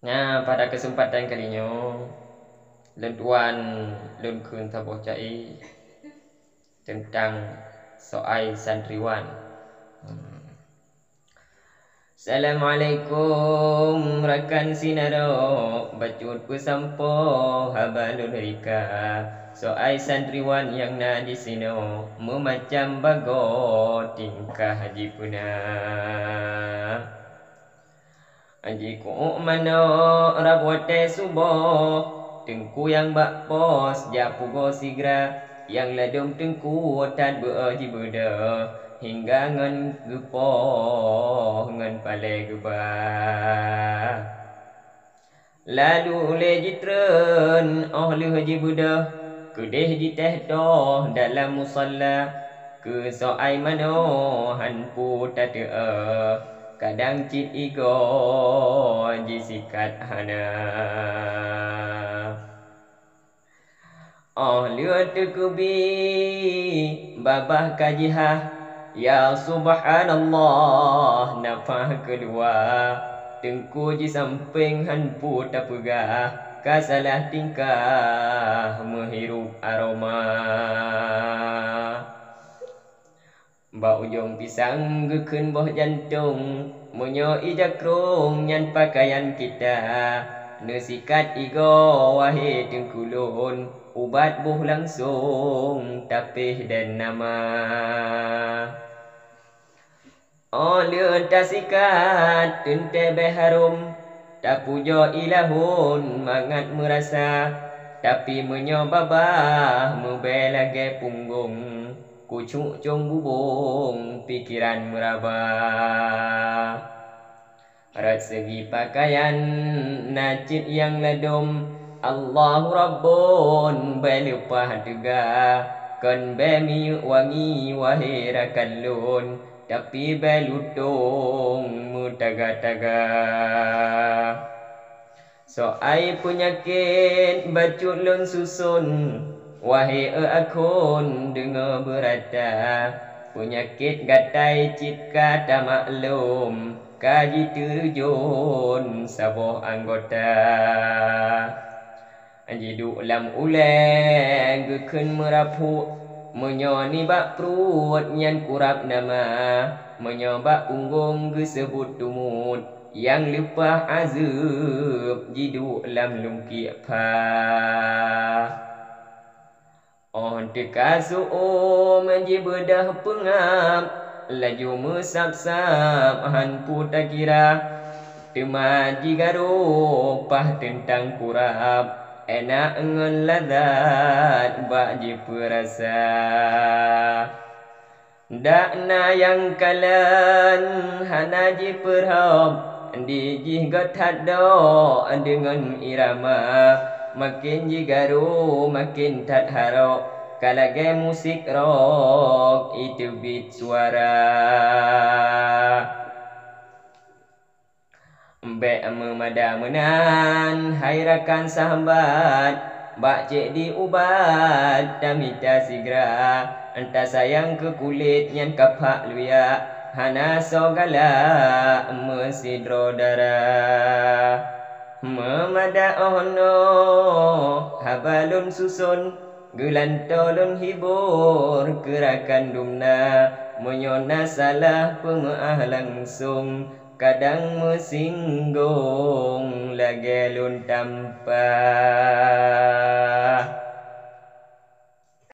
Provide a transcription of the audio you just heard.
Nah, pada kesempatan kali ini, Lun Tuan Lun Kun Taboh Cai tentang soal santriwan. Assalamualaikum rakan sinaro, bacut pesampo habalun rika. Soal santriwan yang na di sino, memacam bago tingkah haji punah. Haji ku mano rabote subuh, tengku yang bak pos japugo sigra, yang ladum tengku tad beaji beda, hingga ngan gupo ngan pale guba. Lalu le jitren le haji buda, kedeh jiteh doh dalam musalla, ke soai mano hanpu tatea, kadang cit igo jisikat hana. Lihat kubi babah kajihah, ya subhanallah nafah kedua, tengku di samping hanpu tak pegah, kasalah tingkah menghirup aroma. Ba ujung pisang gekun boh jantung, munyo ijakrung nyan pakaian kita, nesikat igo wahai tengkulun, ubat buh langsung tapih dan nama. Liun tasikat tente harum, tak pujo ilahun mangat merasa, tapi menyobabah membelage punggung, kucuk cung bubung pikiran meraba. Rat segi pakaian najid yang ladum, Allahu Rabbun belupah tegah, kan bemi wangi wahai rakan lun, tapi belutung mutaga-taga. Soai penyakit bacut lun susun, wahai akun dengar berada, penyakit gatai cit kata maklum, kaji terjun sabuh anggota. Jidu lam uleng gekun merapu, menyoni bak perut nyan kurap nama, menyobak punggung gesebut tumut, yang lupa azab jidu lam lungki pa. Tekasu menjibedah pengap, laju mesap-sap hanpu tak kira, temaji garupah tentang kurap, enak ngan ladat baji perasa. Dakna yang kalan hanaji perhab, dijih gatat do dengan irama, makin jigaru makin tak harok, kalage musik rock itu beat suara. Mbek memada menan hai rakan sahabat, bak cek diubat damita sigra, entah sayang ke kulit nyan kapak luya, hana sogala mesidro darah. Memada ono habalun susun, gelantolun hibur gerakan dumna, menyona salah pemaah langsung, kadang mesinggung lagi lun tanpa.